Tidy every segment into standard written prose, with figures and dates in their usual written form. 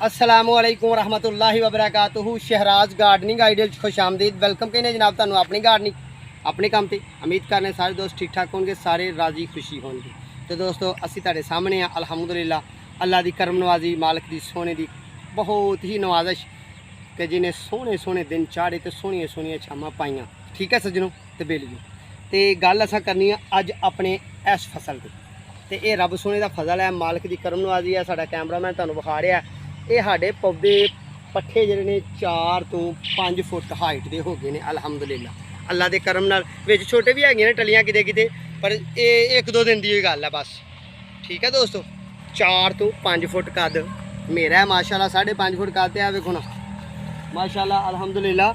अस्सलामुअलैकुम रहमतुल्लाहि व बरकातुहू। शहराज गार्डनिंग आइडियल खुश आमदीद। वेलकम कहने जनाब तुहानू अपनी गार्डनिंग अपने काम ते। उम्मीद करने सारे दोस्त ठीक ठाक होंगे, सारे राजी खुशी होंगे। तो दोस्तों असी तुहाडे सामने आ अल्हम्दुलिल्लाह, अल्लाह की करम नवाजी, मालिक की सोने की बहुत ही नवाजिश कि जिन्हें सोहने सोहने दिन चाढ़े तो सोहनिया सोहनिया छावां पाइयां। ठीक है सज्जनों ते बेलियो, तो गल असां करनी है अज अपने इस फसल की। तो यह रब सोने का फजल है, मालिक की करम नवाजी है। साडा कैमरामैन तुहानू विखा रहा है। ये साढ़े पौधे पट्ठे जिहड़े ने 4 तो 5 फुट हाइट के हो गए हैं अल्हम्दुलिल्लाह। अल्लाह के करम नाल विच छोटे भी है टलियां किते किते, पर ये 1-2 दिन की गल है बस। ठीक है दोस्तों, 4 तो 5 फुट कद मेरा है माशाल्लाह। 5.5 फुट कद है वेखो ना माशाल्लाह अल्हम्दुलिल्लाह।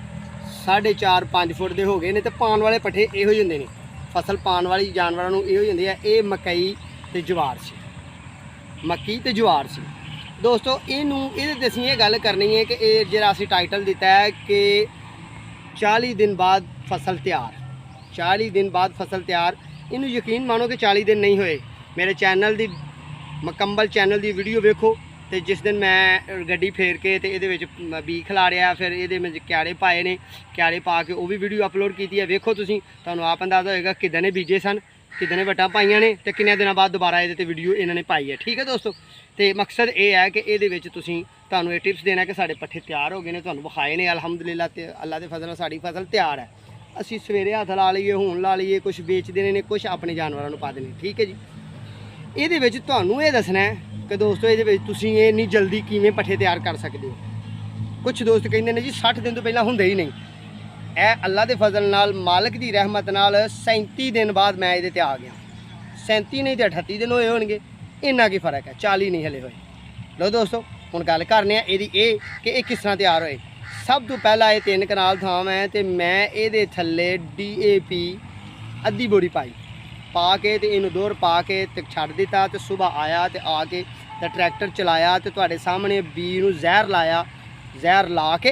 4.5-5 फुट के हो गए हैं। तो पान वाले पट्ठे इहो ही होंदे ने, फसल पान वाली जानवरों को इहो ही होंदी है। ये मकई ते जवार सी, मक्की ते जवार सी दोस्तों। ये असीं ये गल करनी है कि ये जिहड़ा असीं टाइटल दिता है कि 40 दिन बाद फसल तैयार। 40 दिन बाद फसल तैयार, इनू यकीन मानो कि 40 दिन नहीं होए। मेरे चैनल की मुकम्मल चैनल की वीडियो वेखो। तो जिस दिन मैं गड्डी फेर के तो ये बी खिलारिया, फिर ये क्यारे पाए ने, क्यारे पा के वो भी वीडियो अपलोड की है। वेखो तुसीं, तुहानूं आप अंदाजा होएगा किदां ने बीजे सन, किदां ने वट्टां पाईयां ने, तो किन्ने दिनों बाद दोबारा ये वीडियो इन्होंने पाई है। ठीक है दोस्तों, तो मकसद ये है कि ये तुहानूं ये टिप्स देना कि साढ़े पट्ठे तैयार हो गए हैं, तुहानूं विखाए ने अल्हम्दुलिल्लाह। तो अल्लाह के फजल नाल साडी फसल तैयार है। असीं सवेरे हत्थ ला लईए, हुण ला लईए, कुछ बेच देने ने, कुछ अपने जानवरों को पा देने। ठीक है जी, ये तुहानूं ये दसना है कि दोस्तों ये तुसीं इन्नी जल्दी किवें पट्ठे तैयार कर सकते हो। कुछ दोस्त कहते हैं जी 60 दिन तो पहला होंदे ही नहीं। ए अल्लाह के फजल नाल, मालिक की रहमत नाल 37 दिन बाद मैं ये आ गया। 37 नहीं तो 38 दिन होए होणगे, इन्ना की फ़र्क है, 40 नहीं हले होए। लो दोस्तों हुण गल करने ये कि ये किस तरह तैयार होए। सब तो पहला ये 3 कनाल थाम है, तो मैं ये थल्ले DAP अद्धी बोरी पाई पा के, तो इनू दोहर पा के तो छड़ दिता। तो सुबह आया तो आके तो ट्रैक्टर चलाया, तो तुहाडे सामने बी नू जहर लाया। जहर ला के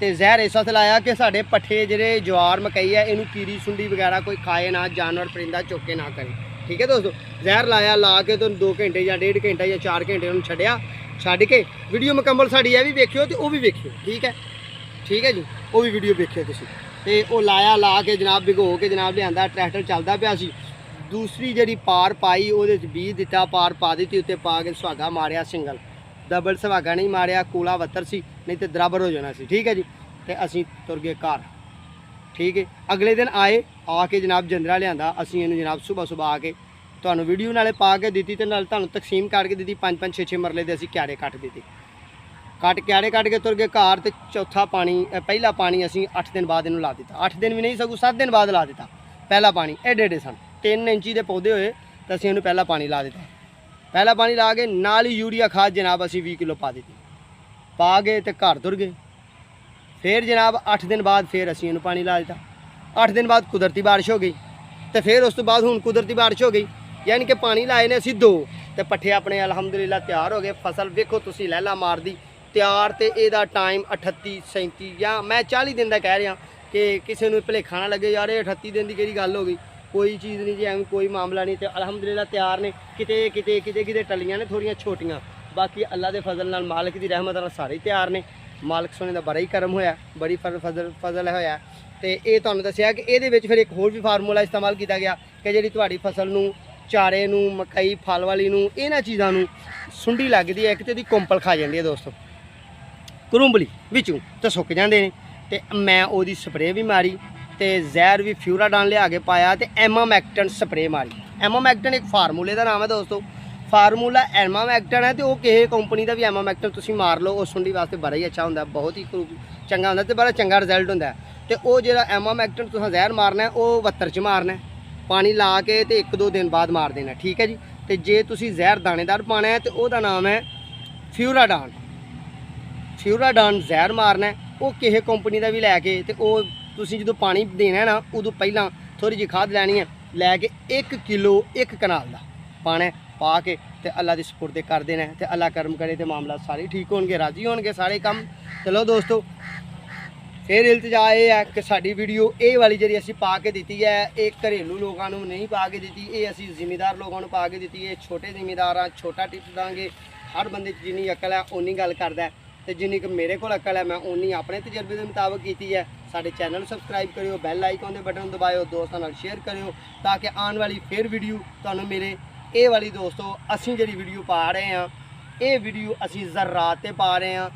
तो जहर इस वास्ते लाया कि साढ़े पट्ठे जिहड़े जवार मकई है इनू कीड़ी सुंडी वगैरह कोई खाए ना, जानवर परिंदा चुके ना करे। ठीक है दोस्तों, जहर लाया, ला के तो 2 घंटे या 1.5 घंटा या 4 घंटे उन्होंने छड्डिया। छड्ड के वीडियो मुकम्मल साड़ी है भी वेखियो तो वह भी वेखियो। ठीक है जी, वो भी वीडियो वेखियो तुसीं। तो वो लाया, ला के जनाब भिगो के जनाब लिया, ट्रैक्टर चलता पाया सी। दूसरी जी पार पाई, वो बीज दिता, पार पा दी, उत्ते पा के सुहागा मारिया सिंगल, डबल सुहागा नहीं मारिया, कूला वत्तर सी, नहीं तो बराबर हो जाना सी। ठीक है जी, तो असीं तुर गए घर। ठीक है, अगले दिन आए, आके जनाब जंदरा लिया, असीं इहनूं जनाब सुबह सुबह आके तुहानूं वीडियो नाले पा के दी, तो नाल तुहानूं तकसीम करके दी। 5-5 6-6 मरले दे असीं क्यारे कट दिते। क्यारे कट के तुर गए घर। तो चौथा पानी, पहला पानी असीं 8 दिन बाद इन्हूं ला दिता। 8 दिन भी नहीं सगों 7 दिन बाद ला दिता पहला पानी। एडे सन 3 इंची के पौधे होए, तो असीं इन्हूं पहला पानी ला दिता। पहला पानी ला के नाल ही यूरिया खाद जनाब असीं 20 किलो पा दी, पा गए तो घर तुर गए। फिर जनाब 8 दिन बाद फिर असीं इन्हूं पानी ला दिता। 8 दिन बाद कुदरती बारिश हो गई, तो फिर उस तो बाद हुण कुदरती बारिश हो गई, यानी कि पानी लाए ने असीं 2, तो पट्ठे अपने अल्हम्दुलिल्लाह तैयार हो गए। फसल वेखो तुसीं लैला मार दी तैयार। तो यदा टाइम 38 37 या मैं 40 दिन का कह रहा कि किसी को भुलेखा ना लगे यार ये 38 दिन की किहड़ी गल हो गई। कोई चीज़ नहीं जी, एवं कोई मामला नहीं। तो अल्हम्दुलिल्लाह तैयार ने। किते किते किते किते टलियां ने थोड़ियां छोटियां, बाकी अल्लाह के फजल नाल, मालिक की रहमत नाल सारे ही तैयार ने। मालिक सोने का बड़ा ही करम होया, बड़ी फजल होया। तो ये तुहानूं दस्सिया कि ये फिर एक होर भी फार्मूला इस्तेमाल किया गया कि जिहड़ी तुहाडी फसल नूं, चारे नूं, मकई फल वाली नूं, इन्हां चीज़ां नूं सुंडी लगदी है, एक तो इहदी कुंपल खा जाती है दोस्तों, करुंबली विचों तो सुक जाते हैं। तो मैं वो स्प्रे भी मारी, तो जहर भी फ्यूराडान लिया के पाया, तो एमामैक्टन स्प्रे मारी। एमामैक्टन एक फार्मूले का नाम है दोस्तों, फार्मूला एमामैक्टन है। तो वो किसी कंपनी का भी एमामैक्टन तुसीं मार लो, उस सुंडी वास्ते बड़ा ही अच्छा होंदा, बहुत ही चंगा होंदा, तो बड़ा चंगा रिजल्ट होंदा है। तो वो जो एमामैक्टन तुसीं जहर मारना है वो 72 च मारना है, पानी ला के तो 1-2 दिन बाद मार देना। ठीक है जी, तो जे तुसीं जहर दानेदार पाना है तो वह नाम है फ्यूराडान। फ्यूराडान जहर मारना है, वो किसी कंपनी का भी लैके, तो वो तुसीं जो पानी देना है ना उदों पहला थोड़ी जी खाद लैनी है, लैके 1 किलो 1 कनाल का पाना है, पा के तो अल्लाह की सुपुर्द कर देना है। तो अल्लाह करम करे तो मामला सारे ठीक होंगे, राजी होंगे सारे काम। चलो दोस्तों, फिर इल्तजा ये है कि साडी वीडियो ये वाली जी असी पा के दी है, एक घरेलू लोगों नहीं पा के दी, ये असी जिमीदार लोगों पा के दी है। छोटे जिमीदार छोटा टिप्स देंगे, हर बंदे जिन्नी अकल है उन्नी गल करदा है ते जिन्नी कि मेरे कोल अकल है मैं उन्नी अपने तजर्बे के मुताबिक की है। साडे चैनल सब्सक्राइब करियो, बैल आइकन के बटन दबाओ, दोस्तों नाल शेयर करियो ताकि आने वाली फिर वीडियो तुहानूं मिले। ये वाली दोस्तों असीं जिहड़ी वीडियो पा रहे हैं ये वीडियो असीं ज़रात ते पा रहे हैं,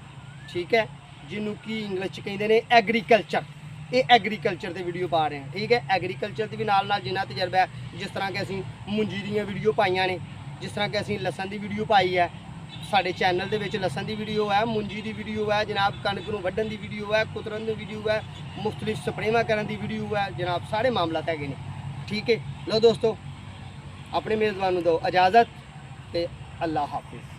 ठीक है, जिन्हों की इंग्लिश कहते हैं एग्रीकल्चर। ये एग्रीकल्चर की वीडियो पा रहे हैं, ठीक है। एग्रीकल्चर की भी नाल जिन्ना तजर्बा है, जिस तरह के असीं मुंजी दीयां वीडियो पाइयां ने, जिस तरह के असीं लसन की वीडियो पाई है, साडे चैनल दे विच लसन की वीडियो है, मुंजी की वीडियो है जनाब, कणक नूं वड्ढण की वीडियो है, कुतरन की वीडियो है, मुख्तलिफ स्प्रेवां करन की वीडियो है जनाब, सारे मामलात हैगे ने, ठीक है। लो दोस्तों अपने मेज़बान नूं दो इजाज़त ते अल्लाह हाफिज़।